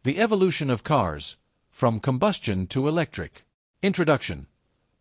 The evolution of cars, from combustion to electric. Introduction.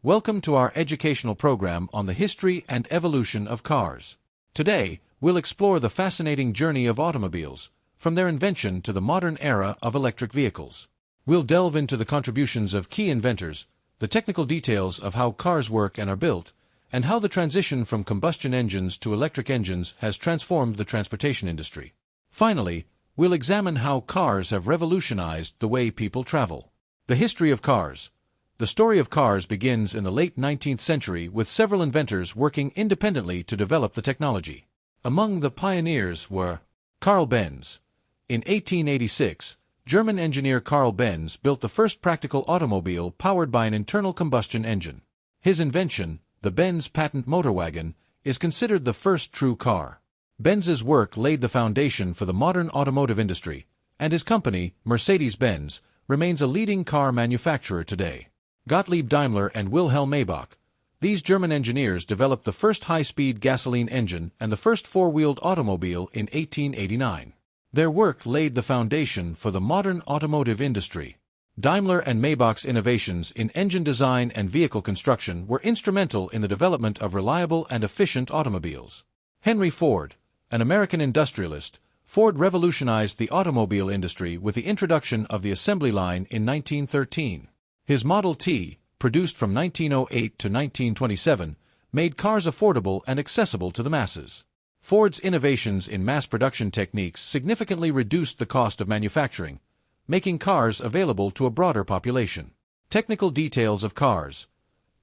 Welcome to our educational program on the history and evolution of cars. Today, we'll explore the fascinating journey of automobiles, from their invention to the modern era of electric vehicles. We'll delve into the contributions of key inventors, the technical details of how cars work and are built, and how the transition from combustion engines to electric engines has transformed the transportation industry. Finally, we'll examine how cars have revolutionized the way people travel. The history of cars. The story of cars begins in the late 19th century with several inventors working independently to develop the technology. Among the pioneers were Carl Benz. In 1886, German engineer Carl Benz built the first practical automobile powered by an internal combustion engine. His invention, the Benz patent motorwagon, is considered the first true car. Benz's work laid the foundation for the modern automotive industry, and his company, Mercedes-Benz, remains a leading car manufacturer today. Gottlieb Daimler and Wilhelm Maybach. These German engineers developed the first high-speed gasoline engine and the first four-wheeled automobile in 1889. Their work laid the foundation for the modern automotive industry. Daimler and Maybach's innovations in engine design and vehicle construction were instrumental in the development of reliable and efficient automobiles. Henry Ford, an American industrialist, Ford revolutionized the automobile industry with the introduction of the assembly line in 1913. His Model T, produced from 1908 to 1927, made cars affordable and accessible to the masses. Ford's innovations in mass production techniques significantly reduced the cost of manufacturing, making cars available to a broader population. Technical details of cars.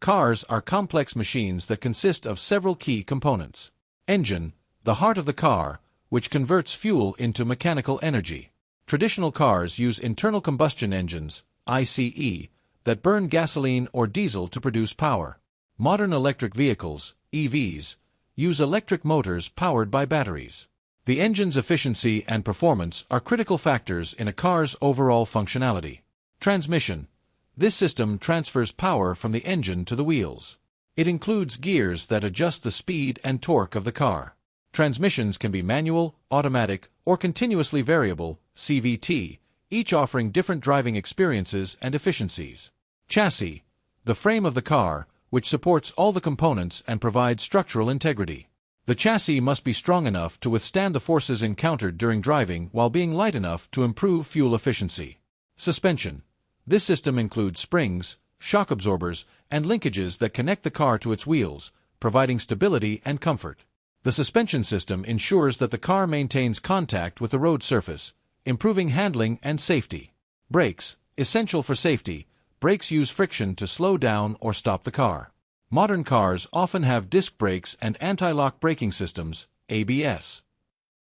Cars are complex machines that consist of several key components. Engine, the heart of the car, which converts fuel into mechanical energy. Traditional cars use internal combustion engines, ICE, that burn gasoline or diesel to produce power. Modern electric vehicles, EVs, use electric motors powered by batteries. The engine's efficiency and performance are critical factors in a car's overall functionality. Transmission. This system transfers power from the engine to the wheels. It includes gears that adjust the speed and torque of the car. Transmissions can be manual, automatic, or continuously variable, CVT, each offering different driving experiences and efficiencies. Chassis. The frame of the car, which supports all the components and provides structural integrity. The chassis must be strong enough to withstand the forces encountered during driving while being light enough to improve fuel efficiency. Suspension. This system includes springs, shock absorbers, and linkages that connect the car to its wheels, providing stability and comfort. The suspension system ensures that the car maintains contact with the road surface, improving handling and safety. Brakes. Essential for safety, brakes use friction to slow down or stop the car. Modern cars often have disc brakes and anti-lock braking systems, ABS.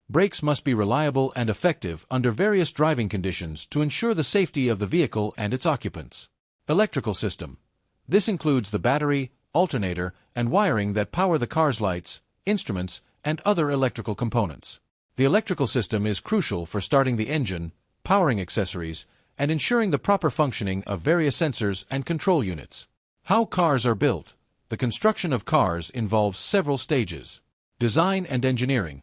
Brakes must be reliable and effective under various driving conditions to ensure the safety of the vehicle and its occupants. Electrical system. This includes the battery, alternator, and wiring that power the car's lights, instruments, and other electrical components. The electrical system is crucial for starting the engine, powering accessories, and ensuring the proper functioning of various sensors and control units. How cars are built. The construction of cars involves several stages. Design and engineering.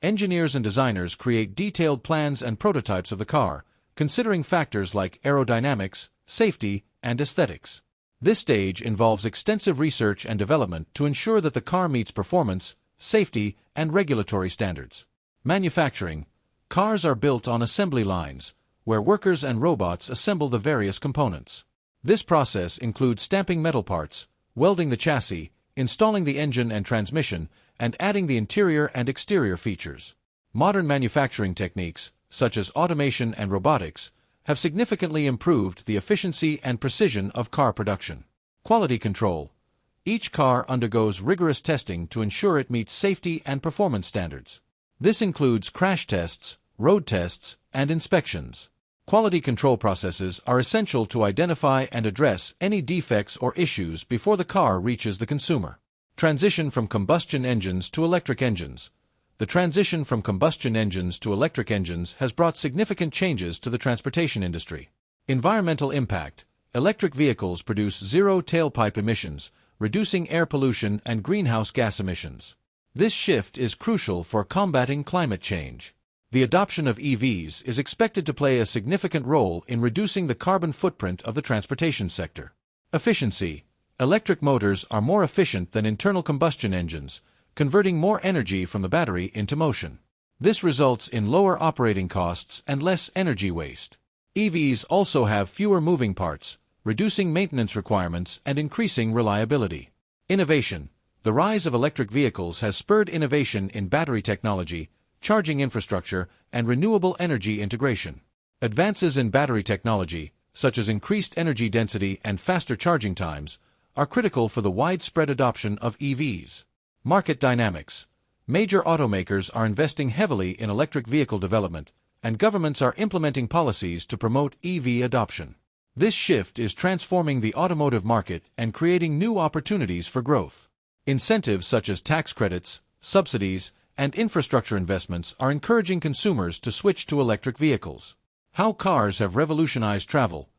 Engineers and designers create detailed plans and prototypes of the car, considering factors like aerodynamics, safety, and aesthetics. This stage involves extensive research and development to ensure that the car meets performance, safety, and regulatory standards. Manufacturing. Cars are built on assembly lines, where workers and robots assemble the various components. This process includes stamping metal parts, welding the chassis, installing the engine and transmission, and adding the interior and exterior features. Modern manufacturing techniques, such as automation and robotics, have significantly improved the efficiency and precision of car production. Quality control. Each car undergoes rigorous testing to ensure it meets safety and performance standards. This includes crash tests, road tests, and inspections. Quality control processes are essential to identify and address any defects or issues before the car reaches the consumer. Transition from combustion engines to electric engines. The transition from combustion engines to electric engines has brought significant changes to the transportation industry. Environmental impact. Electric vehicles produce zero tailpipe emissions, reducing air pollution and greenhouse gas emissions. This shift is crucial for combating climate change. The adoption of EVs is expected to play a significant role in reducing the carbon footprint of the transportation sector. Efficiency. Electric motors are more efficient than internal combustion engines, converting more energy from the battery into motion. This results in lower operating costs and less energy waste. EVs also have fewer moving parts, reducing maintenance requirements and increasing reliability. Innovation. The rise of electric vehicles has spurred innovation in battery technology, charging infrastructure, and renewable energy integration. Advances in battery technology, such as increased energy density and faster charging times, are critical for the widespread adoption of EVs. Market dynamics. Major automakers are investing heavily in electric vehicle development, and governments are implementing policies to promote EV adoption. This shift is transforming the automotive market and creating new opportunities for growth. Incentives such as tax credits, subsidies, and infrastructure investments are encouraging consumers to switch to electric vehicles. How cars have revolutionized travel.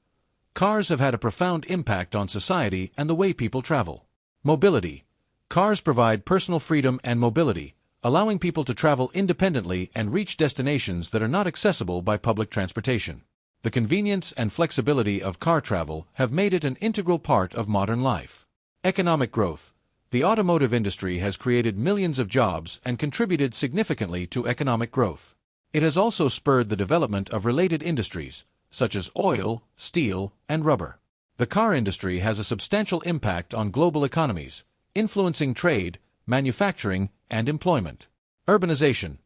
Cars have had a profound impact on society and the way people travel. Mobility. Cars provide personal freedom and mobility, allowing people to travel independently and reach destinations that are not accessible by public transportation. The convenience and flexibility of car travel have made it an integral part of modern life. Economic growth. The automotive industry has created millions of jobs and contributed significantly to economic growth. It has also spurred the development of related industries, such as oil, steel, and rubber. The car industry has a substantial impact on global economies, influencing trade, manufacturing, and employment. Urbanization.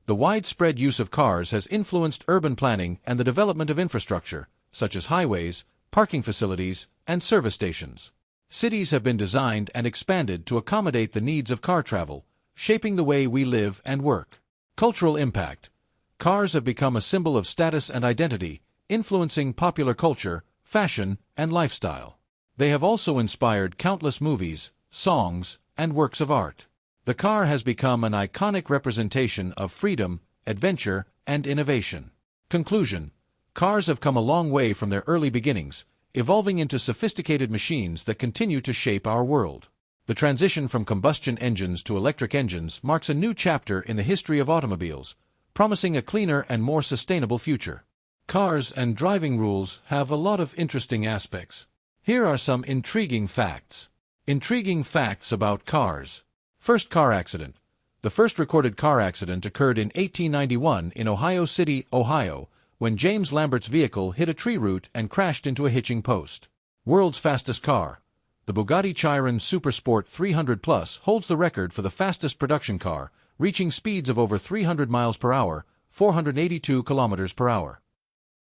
The widespread use of cars has influenced urban planning and the development of infrastructure, such as highways, parking facilities, and service stations. Cities have been designed and expanded to accommodate the needs of car travel, shaping the way we live and work. Cultural impact. Cars have become a symbol of status and identity, influencing popular culture, fashion, and lifestyle. They have also inspired countless movies, songs, and works of art. The car has become an iconic representation of freedom, adventure, and innovation. Conclusion. Cars have come a long way from their early beginnings, evolving into sophisticated machines that continue to shape our world. The transition from combustion engines to electric engines marks a new chapter in the history of automobiles, promising a cleaner and more sustainable future. Cars and driving rules have a lot of interesting aspects. Here are some intriguing facts. Intriguing facts about cars. First car accident. The first recorded car accident occurred in 1891 in Ohio City, Ohio, when James Lambert's vehicle hit a tree root and crashed into a hitching post. World's fastest car. The Bugatti Chiron Supersport 300 Plus holds the record for the fastest production car, reaching speeds of over 300 miles per hour, 482 kilometers per hour.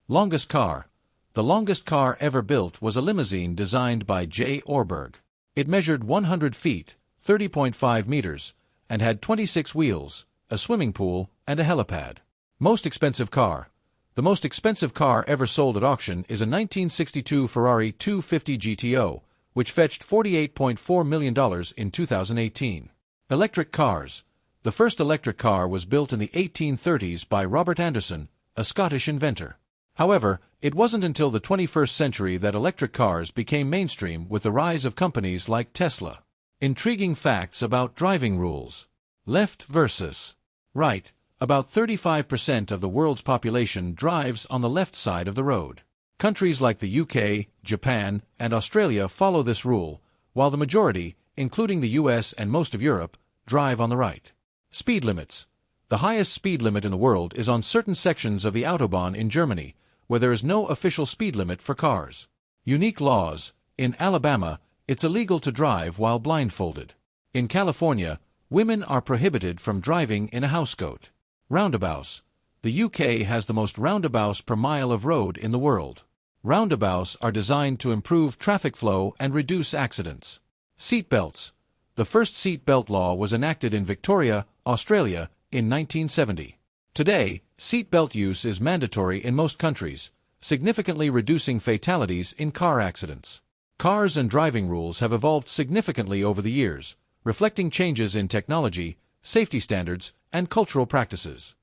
Longest car. The longest car ever built was a limousine designed by J. Orberg. It measured 100 feet, 30.5 meters, and had 26 wheels, a swimming pool, and a helipad. Most expensive car. The most expensive car ever sold at auction is a 1962 Ferrari 250 GTO, which fetched $48.4 million in 2018. Electric cars. The first electric car was built in the 1830s by Robert Anderson, a Scottish inventor. However, it wasn't until the 21st century that electric cars became mainstream with the rise of companies like Tesla. Intriguing facts about driving rules. Left versus right. About 35% of the world's population drives on the left side of the road. Countries like the UK, Japan, and Australia follow this rule, while the majority, including the US and most of Europe, drive on the right. Speed limits. The highest speed limit in the world is on certain sections of the Autobahn in Germany, where there is no official speed limit for cars. Unique laws. In Alabama, it's illegal to drive while blindfolded. In California, women are prohibited from driving in a housecoat. Roundabouts. The UK has the most roundabouts per mile of road in the world. Roundabouts are designed to improve traffic flow and reduce accidents. Seat belts. The first seat belt law was enacted in Victoria, Australia, in 1970. Today, seat belt use is mandatory in most countries, significantly reducing fatalities in car accidents. Cars and driving rules have evolved significantly over the years, reflecting changes in technology, safety standards, and cultural practices.